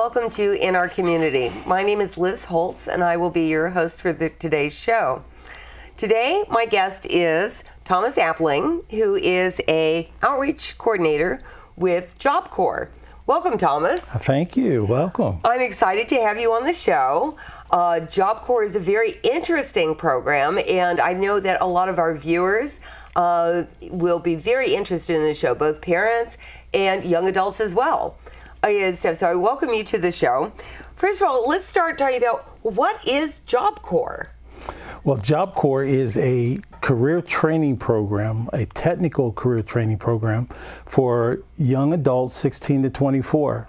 welcome to In Our Community. My name is Liz Holtz, and I will be your host for today's show. Today, my guest is Thomas Appling, who is an outreach coordinator with Job Corps. Welcome, Thomas. Thank you. Welcome. I'm excited to have you on the show. Job Corps is a very interesting program, and I know that a lot of our viewers will be very interested in the show, both parents and young adults as well. So I welcome you to the show. First of all, let's start talking about what is Job Corps? Well, Job Corps is a career training program, a technical career training program for young adults 16 to 24.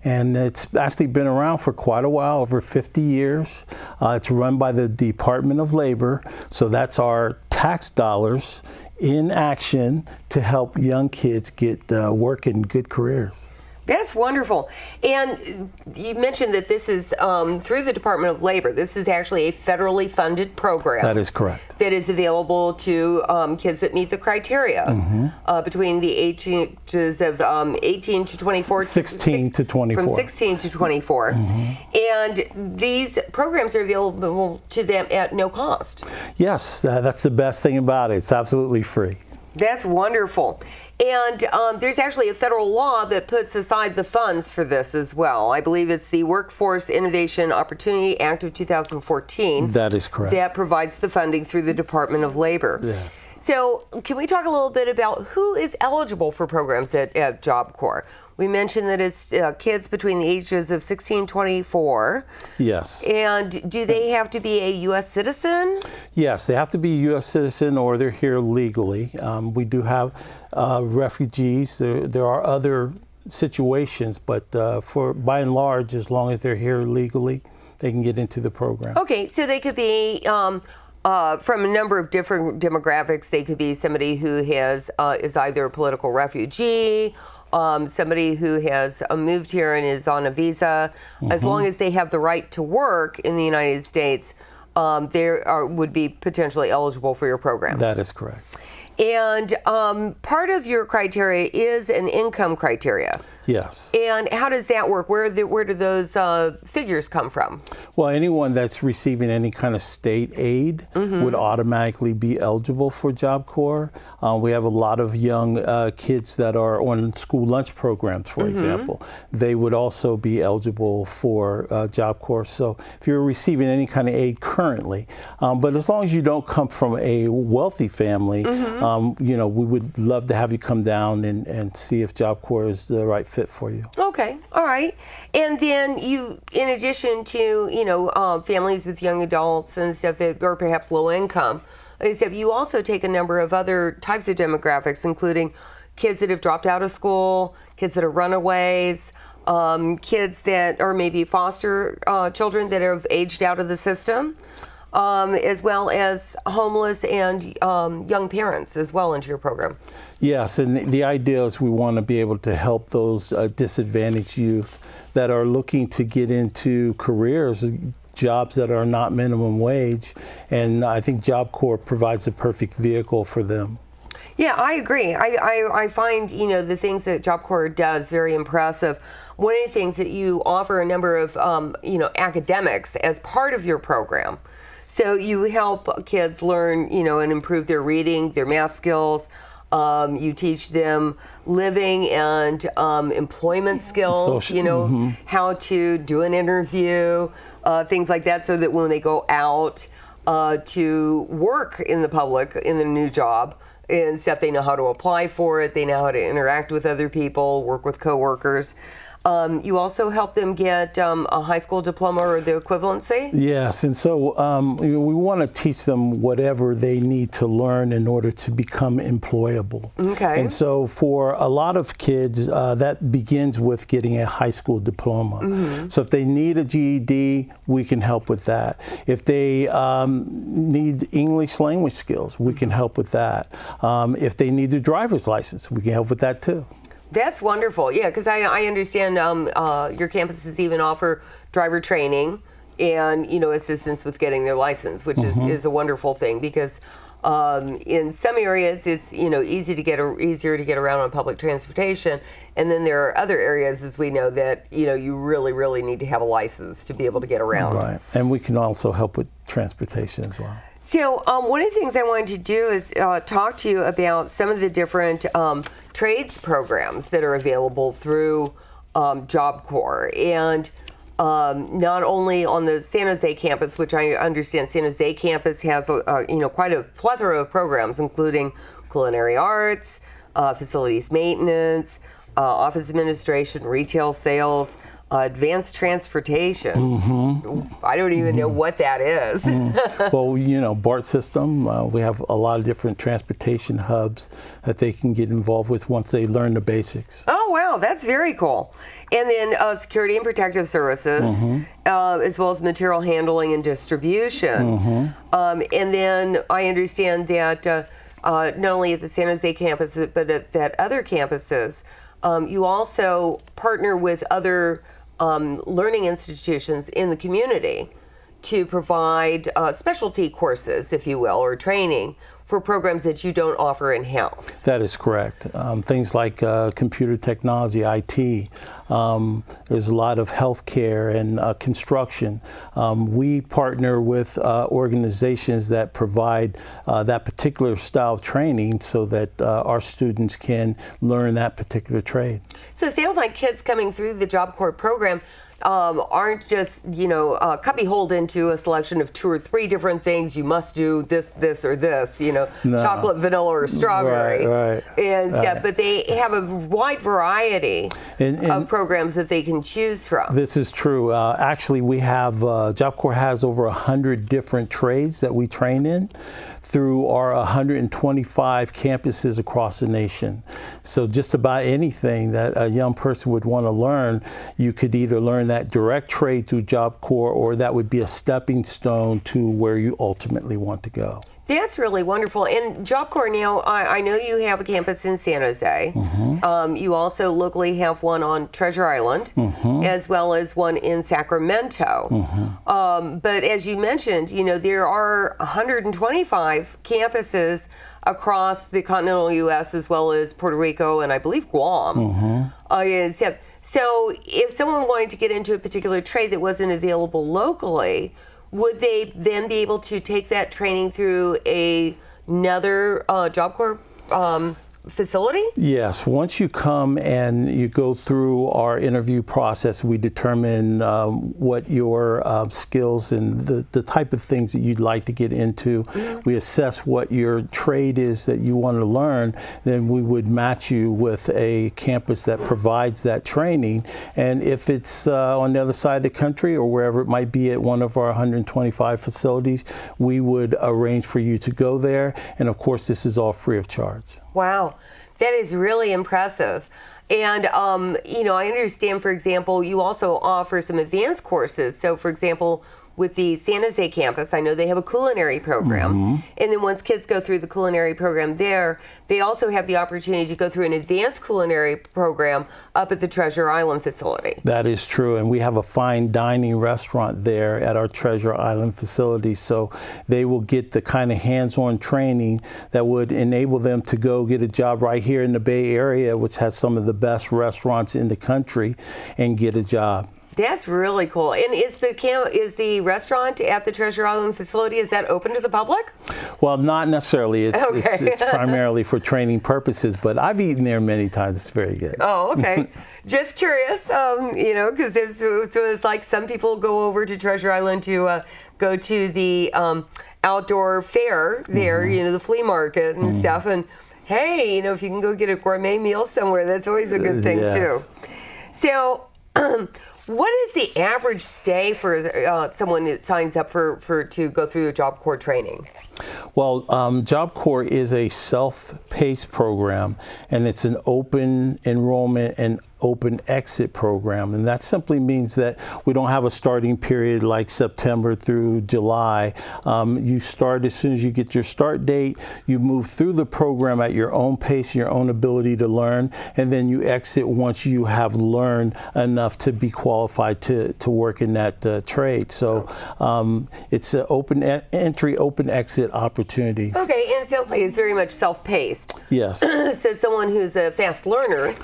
And it's actually been around for quite a while, over 50 years. It's run by the Department of Labor, so that's our tax dollars in action to help young kids get work in good careers. That's wonderful. And you mentioned that this is through the Department of Labor. This is actually a federally funded program. That is correct. That is available to kids that meet the criteria between the ages of 18 to 24. 16 to 24. From 16 to 24. And these programs are available to them at no cost. Yes, that's the best thing about it. It's absolutely free. That's wonderful. And there's actually a federal law that puts aside the funds for this as well. I believe it's the Workforce Innovation Opportunity Act of 2014. That is correct. That provides the funding through the Department of Labor. Yes. So can we talk a little bit about who is eligible for programs at Job Corps? We mentioned that it's kids between the ages of 16 and 24. Yes. And do they have to be a U.S. citizen? Yes, they have to be a U.S. citizen or they're here legally. We do have refugees. There are other situations, but by and large, as long as they're here legally, they can get into the program. Okay, so they could be from a number of different demographics. They could be somebody who is either a political refugee, somebody who has moved here and is on a visa. As long as they have the right to work in the United States, would be potentially eligible for your program. That is correct. And part of your criteria is an income criteria. Yes. And how does that work? Where do those figures come from? Well, anyone that's receiving any kind of state aid would automatically be eligible for Job Corps. We have a lot of young kids that are on school lunch programs, for example. They would also be eligible for Job Corps. So if you're receiving any kind of aid currently, but as long as you don't come from a wealthy family, you know, we would love to have you come down and see if Job Corps is the right fit for you. Okay. All right. And then you, in addition to, you know, families with young adults and stuff that are perhaps low income, you also take a number of other types of demographics, including kids that have dropped out of school, kids that are runaways, kids that are maybe foster children that have aged out of the system. As well as homeless and young parents as well into your program. Yes, and the idea is we want to be able to help those disadvantaged youth that are looking to get into careers, jobs that are not minimum wage, and I think Job Corps provides a perfect vehicle for them. Yeah, I agree. I find, you know, the things that Job Corps does very impressive. One of the things that you offer a number of, you know, academics as part of your program. So you help kids learn, you know, and improve their reading, their math skills. You teach them living and employment skills, you know, how to do an interview, things like that, so that when they go out to work in the public, in their new job and stuff, they know how to apply for it, they know how to interact with other people, work with coworkers. You also help them get a high school diploma or the equivalency? Yes, and so we want to teach them whatever they need to learn in order to become employable. Okay. And so for a lot of kids, that begins with getting a high school diploma. So if they need a GED, we can help with that. If they need English language skills, we can help with that. If they need a driver's license, we can help with that too. That's wonderful. Yeah, because I understand your campuses even offer driver training and, you know, assistance with getting their license, which is a wonderful thing because In some areas, it's easier to get around on public transportation, and then there are other areas, as we know, that you really need to have a license to be able to get around. Right, and we can also help with transportation as well. So one of the things I wanted to do is talk to you about some of the different trades programs that are available through Job Corps, and not only on the San Jose campus, which I understand San Jose campus has quite a plethora of programs, including culinary arts, facilities maintenance, office administration, retail sales, advanced transportation. I don't even know what that is. Well, BART system, we have a lot of different transportation hubs that they can get involved with once they learn the basics. Oh, wow, that's very cool. And then security and protective services, as well as material handling and distribution. And then I understand that not only at the San Jose campus, but at other campuses, you also partner with other learning institutions in the community to provide specialty courses, if you will, or training for programs that you don't offer in-house. That is correct. Things like computer technology, IT. There's a lot of healthcare and construction. We partner with organizations that provide that particular style of training so that our students can learn that particular trade. So it sounds like kids coming through the Job Corps program aren't just, cubbyholed into a selection of 2 or 3 different things. You must do this, or this, no. Chocolate, vanilla, or strawberry. Right. And yeah, but they have a wide variety of programs that they can choose from. This is true. Actually, we have, Job Corps has over 100 different trades that we train in through our 125 campuses across the nation. So just about anything that a young person would want to learn, you could either learn that direct trade through Job Corps, or that would be a stepping stone to where you ultimately want to go. That's really wonderful. And Job Corps now, I know you have a campus in San Jose. You also locally have one on Treasure Island, as well as one in Sacramento. But as you mentioned, there are 125 campuses across the continental U.S. as well as Puerto Rico and I believe Guam. So if someone wanted to get into a particular trade that wasn't available locally, would they then be able to take that training through another Job Corps facility? Yes. Once you come and you go through our interview process, we determine what your skills and the type of things that you'd like to get into. We assess what your trade is that you want to learn. Then we would match you with a campus that provides that training. And if it's on the other side of the country or wherever it might be at one of our 125 facilities, we would arrange for you to go there. And of course, this is all free of charge. Wow, that is really impressive. And, I understand, for example, you also offer some advanced courses. So, for example, with the San Jose campus, I know they have a culinary program. And then once kids go through the culinary program there, they also have the opportunity to go through an advanced culinary program up at the Treasure Island facility. That is true. And we have a fine dining restaurant there at our Treasure Island facility. So they will get the kind of hands-on training that would enable them to go get a job right here in the Bay Area, which has some of the best restaurants in the country, and get a job. That's really cool. And is the restaurant at the Treasure Island facility, is that open to the public? Well, not necessarily. It's primarily for training purposes, but I've eaten there many times. It's very good. Oh, okay. Just curious, because it's like some people go over to Treasure Island to go to the outdoor fair there, the flea market and stuff. And hey, if you can go get a gourmet meal somewhere, that's always a good thing too. So, what is the average stay for someone that signs up to go through a Job Corps training? Well, Job Corps is a self-paced program, and it's an open enrollment and open exit program. And that simply means that we don't have a starting period like September through July. You start as soon as you get your start date, you move through the program at your own pace, your own ability to learn, and then you exit once you have learned enough to be qualified to work in that trade. So it's an open entry, open exit exit opportunity. Okay, and it sounds like it's very much self-paced. Yes. So someone who's a fast learner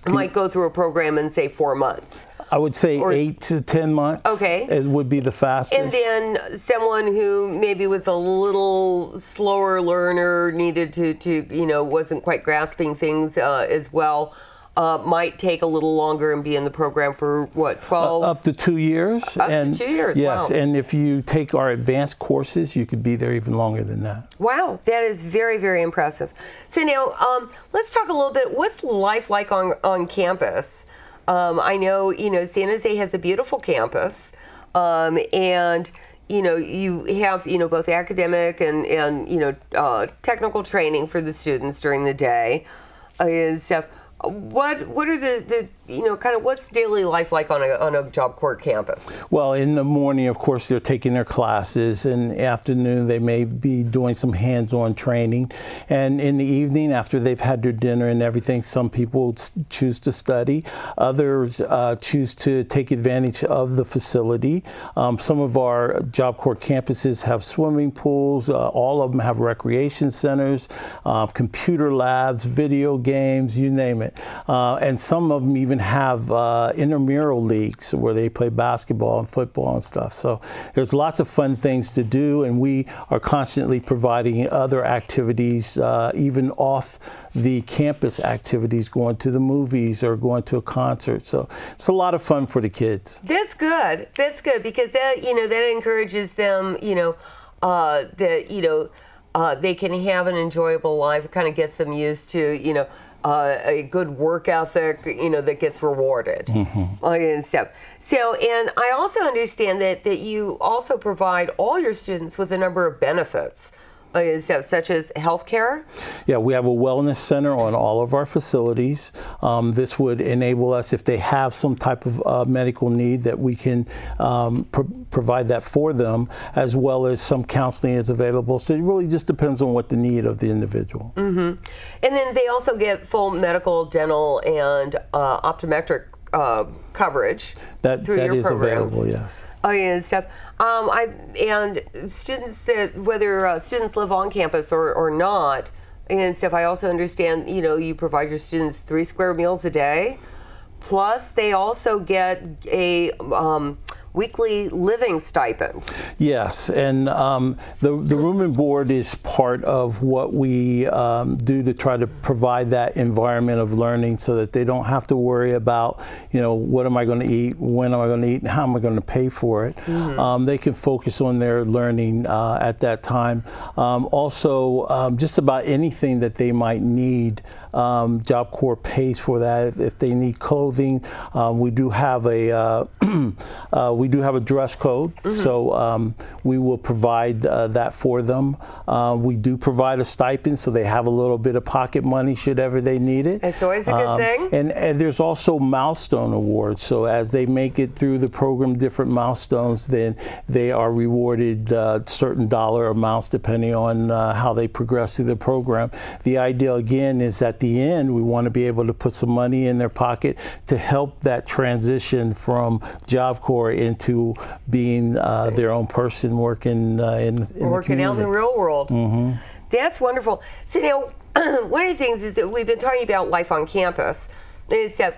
might go through a program in, say, 4 months. I would say 8 to 10 months. Okay. It would be the fastest. And then someone who maybe was a little slower learner, needed to wasn't quite grasping things as well, might take a little longer and be in the program for what, 12? Up to 2 years. Up to 2 years, yes, wow. and if you take our advanced courses, you could be there even longer than that. Wow, that is very, very impressive. So now, let's talk a little bit, what's life like on campus? I know, San Jose has a beautiful campus, and you have, kind of academic and technical training for the students during the day and stuff. What are the kind of what's daily life like on a Job Corps campus? Well, in the morning, of course, they're taking their classes. In the afternoon, they may be doing some hands-on training. And in the evening, after they've had their dinner and everything, some people choose to study. Others choose to take advantage of the facility. Some of our Job Corps campuses have swimming pools. All of them have recreation centers, computer labs, video games, you name it. And some of them even have intramural leagues where they play basketball and football and stuff. So there's lots of fun things to do, and we are constantly providing other activities, even off the campus activities, going to the movies or going to a concert. So it's a lot of fun for the kids. That's good. That's good, because that that encourages them, that they can have an enjoyable life. It kind of gets them used to a good work ethic, that gets rewarded and stuff. So, and I also understand that you also provide all your students with a number of benefits and stuff, such as health care. Yeah, we have a wellness center on all of our facilities. This would enable us, if they have some type of medical need, that we can provide that for them, as well as some counseling is available. So it really just depends on what the need of the individual. And then they also get full medical, dental, and optometric coverage. That is programs. available, yes. Oh yeah, and stuff. And students whether students live on campus or not, and stuff. I also understand, you provide your students 3 square meals a day, plus they also get a weekly living stipend. Yes, and the Rumen Board is part of what we do to try to provide that environment of learning, so that they don't have to worry about, what am I going to eat, when am I going to eat, and how am I going to pay for it. They can focus on their learning at that time. Also, just about anything that they might need, Job Corps pays for that. If they need clothing, we do have a dress code, so we will provide that for them. We do provide a stipend, so they have a little bit of pocket money should ever they need it. It's always a good thing. And there's also milestone awards. So as they make it through the program, different milestones, then they are rewarded certain dollar amounts depending on how they progress through the program. The idea, again, is at the end, we want to be able to put some money in their pocket to help that transition from Job Corps into being their own person working in the community. Out in the real world. That's wonderful. So now, one of the things is that we've been talking about life on campus.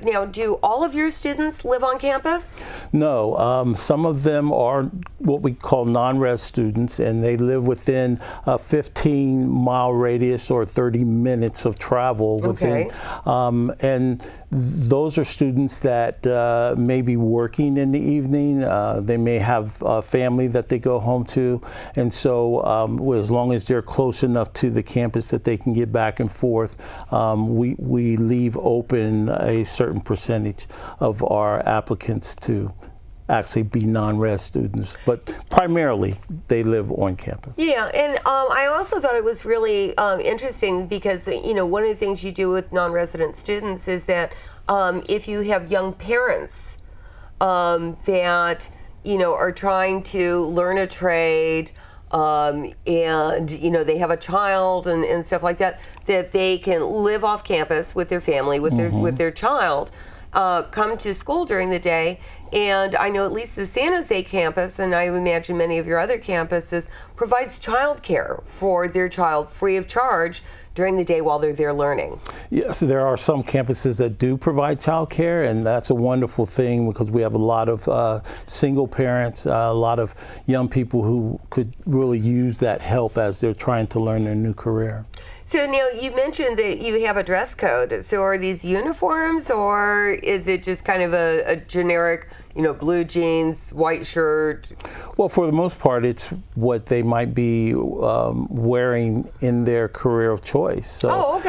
Now, do all of your students live on campus? No, some of them are what we call non-res students, and they live within a 15-mile radius or 30 minutes of travel within. And those are students that may be working in the evening. They may have a family that they go home to, and so as long as they're close enough to the campus that they can get back and forth, we leave open a certain percentage of our applicants to actually be non-res students, but primarily they live on campus. Yeah, and I also thought it was really interesting because, one of the things you do with non-resident students is that if you have young parents that, are trying to learn a trade, and they have a child and stuff like that, that they can live off campus with their family, with their child, come to school during the day. And I know at least the San Jose campus, and I imagine many of your other campuses, provides childcare for their child free of charge during the day while they're there learning. Yes, there are some campuses that do provide childcare, and that's a wonderful thing because we have a lot of single parents, a lot of young people who could really use that help as they're trying to learn their new career. So Neil, you mentioned that you have a dress code. So are these uniforms, or is it just kind of a generic, blue jeans, white shirt? Well, for the most part, it's what they might be wearing in their career of choice. So,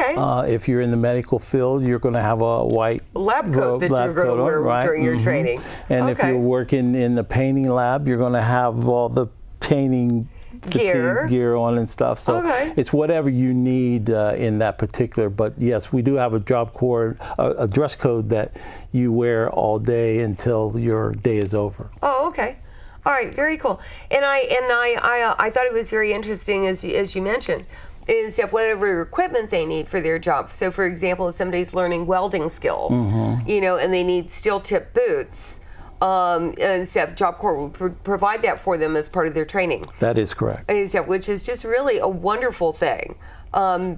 if you're in the medical field, you're going to have a white lab coat that you're going to wear during your training. And if you're working in the painting lab, you're going to have all the painting gear on and stuff. So it's whatever you need in that particular. But yes, we do have a job corps, a dress code that you wear all day until your day is over. Oh, okay. All right, very cool. And I thought it was very interesting, as you mentioned, is that whatever equipment they need for their job. So, for example, if somebody's learning welding skills, and they need steel-tip boots, and stuff, Job Corps will provide that for them as part of their training. That is correct. Which is just really a wonderful thing,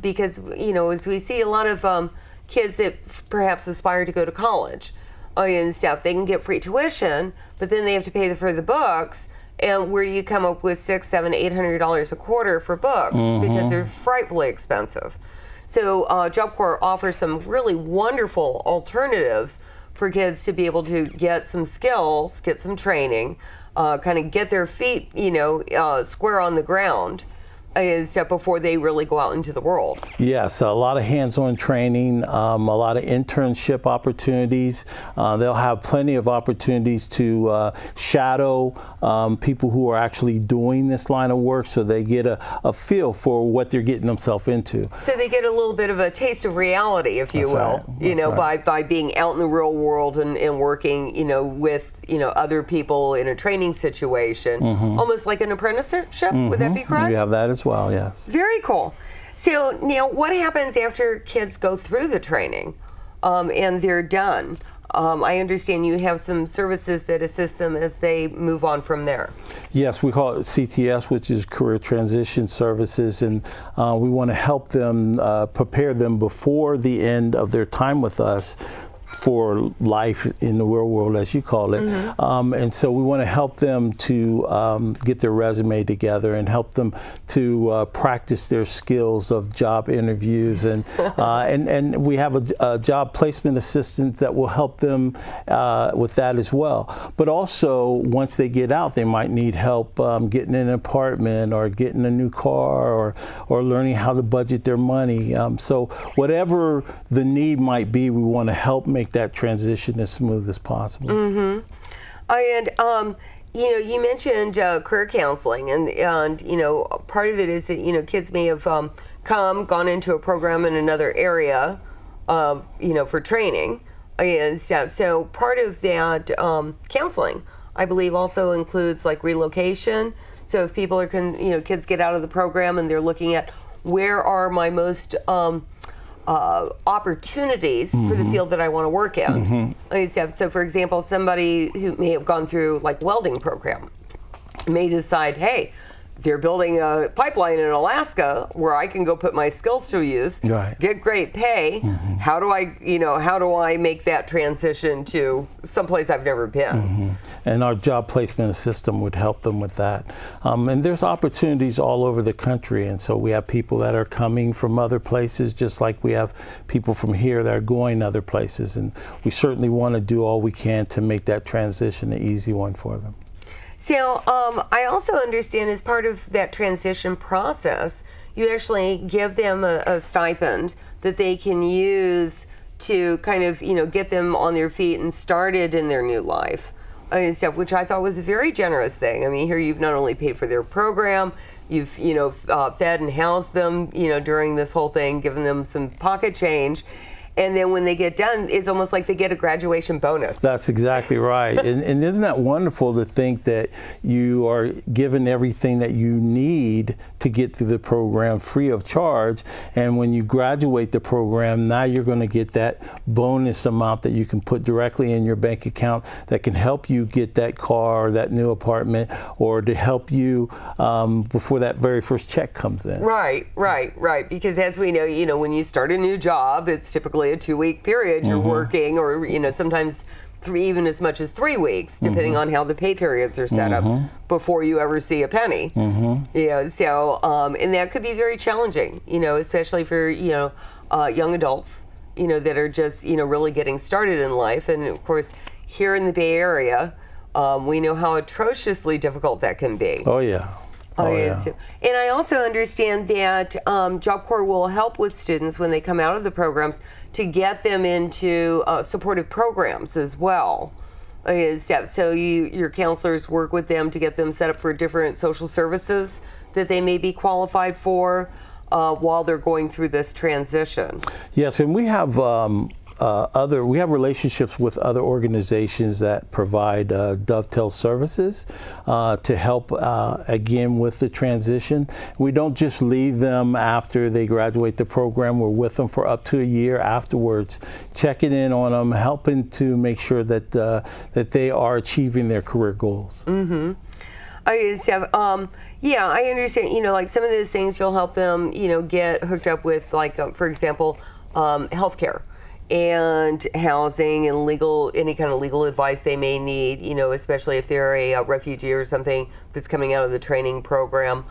because as we see a lot of kids that perhaps aspire to go to college and stuff, they can get free tuition, but then they have to pay for the books. And where do you come up with $600, $700, $800 a quarter for books because they're frightfully expensive? So Job Corps offers some really wonderful alternatives for kids to be able to get some skills, get some training, kind of get their feet, square on the ground before they really go out into the world. Yes, a lot of hands-on training, a lot of internship opportunities. They'll have plenty of opportunities to shadow people who are actually doing this line of work, so they get a feel for what they're getting themselves into. So they get a little bit of a tast of reality, if you will, by being out in the real world and working, with other people in a training situation, almost like an apprenticeship. Would that be correct? We have that as well, yes. Very cool. So now, what happens after kids go through the training and they're done? I understand you have some services that assist them as they move on from there. Yes, we call it CTS, which is Career Transition Services, and we want to help them, prepare them before the end of their time with us for life in the real world, as you call it. And so we want to help them to get their resume together and help them to practice their skills of job interviews. And we have a job placement assistant that will help them with that as well. But also, once they get out, they might need help getting an apartment or getting a new car or learning how to budget their money. So whatever the need might be, we want to help make that transition as smooth as possible. And you mentioned career counseling, and part of it is that kids may have gone into a program in another area, for training and stuff. So part of that counseling, I believe, also includes like relocation. So if people are kids get out of the program and they're looking at where are my most opportunities for the field that I want to work in. So for example, somebody who may have gone through like welding program may decide, hey, they're building a pipeline in Alaska where I can go put my skills to use, get great pay. How do I make that transition to someplace I've never been? And our job placement system would help them with that. And there's opportunities all over the country, and so we have people that are coming from other places, just like we have people from here that are going other places, and we certainly want to do all we can to make that transition an easy one for them. So I also understand as part of that transition process, you actually give them a stipend that they can use to kind of, get them on their feet and started in their new life and stuff, which I thought was a very generous thing. I mean, here you've not only paid for their program, you've, fed and housed them, during this whole thing, given them some pocket change. And then when they get done, it's almost like they get a graduation bonus. That's exactly right. And isn't that wonderful to think that you are given everything that you need to get through the program free of charge, and when you graduate the program, now you're going to get that bonus amount that you can put directly in your bank account that can help you get that car or that new apartment, or to help you before that very first check comes in. Right. Because as we know, when you start a new job, it's typically a 2-week period you're working, or sometimes even as much as 3 weeks, depending on how the pay periods are set up, before you ever see a penny. So and that could be very challenging, especially for young adults, that are just really getting started in life. And of course, here in the Bay Area, we know how atrociously difficult that can be. Oh yeah. And I also understand that Job Corps will help with students when they come out of the programs to get them into supportive programs as well. So your counselors work with them to get them set up for different social services that they may be qualified for while they're going through this transition. Yes, and we have we have relationships with other organizations that provide dovetail services to help again with the transition. We don't just leave them after they graduate the program. We're with them for up to a year afterwards, checking in on them, helping to make sure that that they are achieving their career goals. I understand. Like some of those things, you'll help them, get hooked up with, like, for example, healthcare and housing and any kind of legal advice they may need, especially if they're a refugee or something that's coming out of the training program.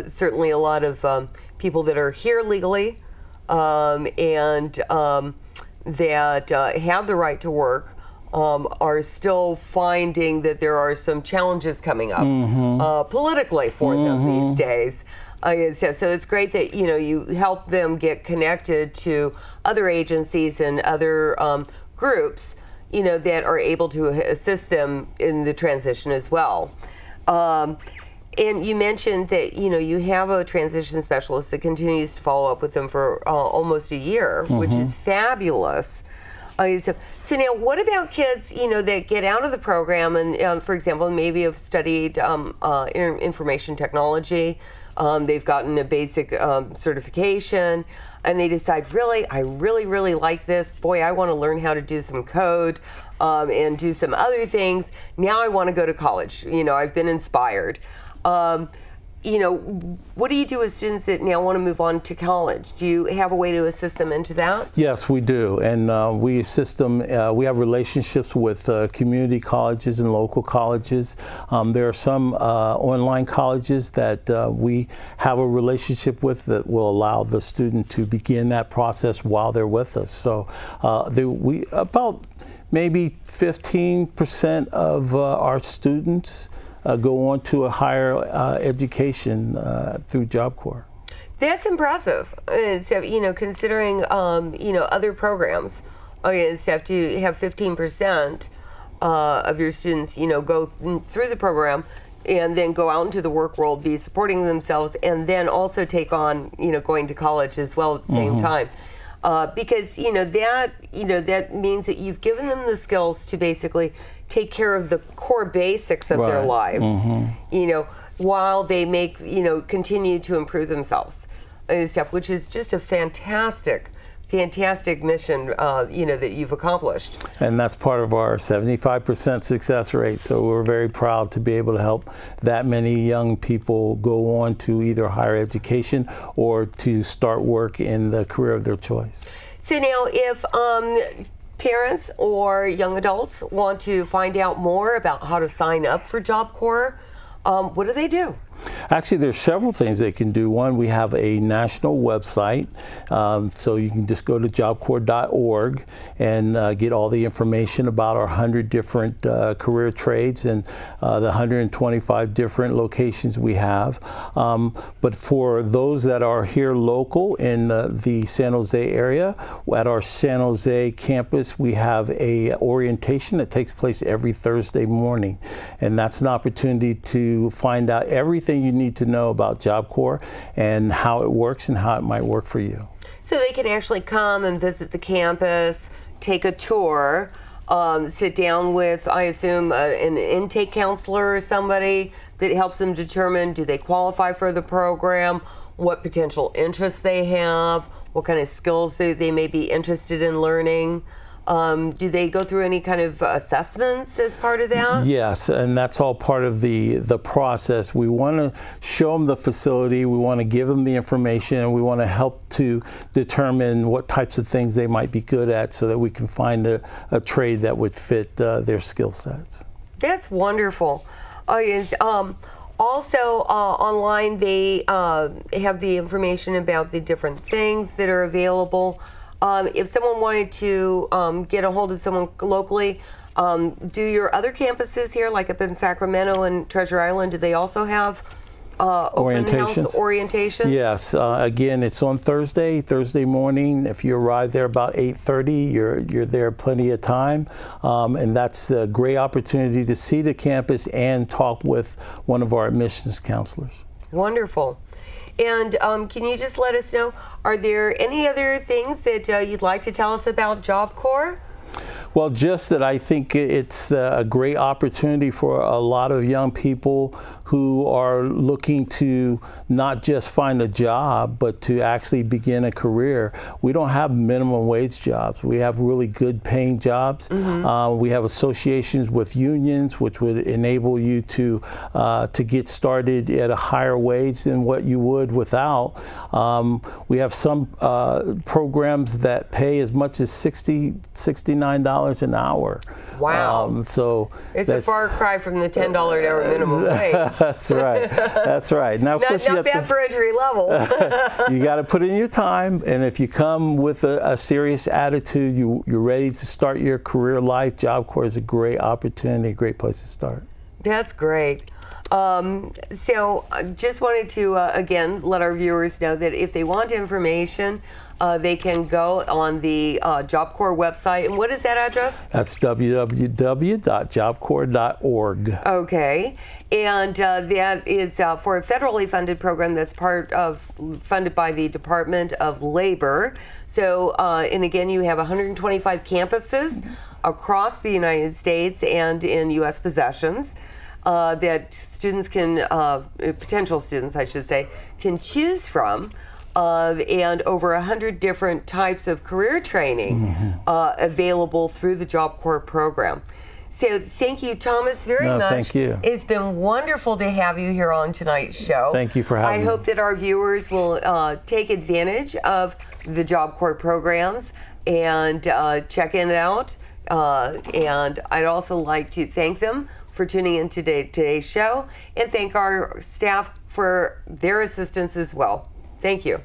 Certainly a lot of people that are here legally and that have the right to work are still finding that there are some challenges coming up politically for them these days. So it's great that you help them get connected to other agencies and other groups that are able to assist them in the transition as well. And you mentioned that you have a transition specialist that continues to follow up with them for almost a year, which is fabulous. So now, what about kids, that get out of the program and, for example, maybe have studied information technology, they've gotten a basic certification, and they decide, I really like this. Boy, I want to learn how to do some code and do some other things. Now I want to go to college. I've been inspired. What do you do with students that now want to move on to college? Do you have a way to assist them into that? Yes, we do. And we assist them. We have relationships with community colleges and local colleges. There are some online colleges that we have a relationship with that will allow the student to begin that process while they're with us. So about maybe 15% of our students go on to a higher education through Job Corps. That's impressive. So, considering, other programs and stuff, to have 15% of your students, go through the program and then go out into the work world, be supporting themselves, and then also take on, going to college as well at the same time. Because that means that you've given them the skills to basically take care of the core basics of their lives, while they make continue to improve themselves and stuff, which is just a fantastic mission that you've accomplished. And that's part of our 75% success rate. So we're very proud to be able to help that many young people go on to either higher education or to start work in the career of their choice. So now, if parents or young adults want to find out more about how to sign up for Job Corps, what do they do? Actually, there's several things they can do. One, we have a national website, so you can just go to jobcorps.org and get all the information about our 100 different career trades and the 125 different locations we have. But for those that are here local in the San Jose area, at our San Jose campus, we have a orientation that takes place every Thursday morning, and that's an opportunity to find out everything you need to know about Job Corps and how it works and how it might work for you. So they can actually come and visit the campus, take a tour, sit down with, I assume, an intake counselor or somebody that helps them determine, do they qualify for the program, what potential interests they have, what kind of skills they may be interested in learning. Do they go through any kind of assessments as part of that? Yes, and that's all part of the process. We want to show them the facility, we want to give them the information, and we want to help to determine what types of things they might be good at so that we can find a trade that would fit their skill sets. That's wonderful. Also, online they have the information about the different things that are available. If someone wanted to get a hold of someone locally, do your other campuses here, like up in Sacramento and Treasure Island, do they also have open house orientation? Yes. Again, it's on Thursday morning. If you arrive there about 8:30, you're there plenty of time, and that's a great opportunity to see the campus and talk with one of our admissions counselors. Wonderful. And can you just let us know, are there any other things that you'd like to tell us about Job Corps? Well, just that I think it's a great opportunity for a lot of young people who are looking to not just find a job, but to actually begin a career. We don't have minimum wage jobs. We have really good paying jobs. We have associations with unions, which would enable you to get started at a higher wage than what you would without. We have some programs that pay as much as $69 an hour. Wow. So it's a far cry from the $10 an hour minimum wage. That's right. That's right. Now, of course, not bad for entry level. You got to put in your time, and if you come with a serious attitude, you're ready to start your career life, Job Corps is a great opportunity, a great place to start. That's great. So just wanted to, again, let our viewers know that if they want information, they can go on the Job Corps website. And what is that address? That's www.jobcorps.org. Okay. And that is for a federally funded program that's funded by the Department of Labor. So, and again, you have 125 campuses across the United States and in U.S. possessions that students can, potential students, I should say, can choose from. And over 100 different types of career training available through the Job Corps program. So thank you, Thomas, very much. Thank you. It's been wonderful to have you here on tonight's show. Thank you for having me. I hope that our viewers will take advantage of the Job Corps programs and check it out. And I'd also like to thank them for tuning in to today's show and thank our staff for their assistance as well. Thank you.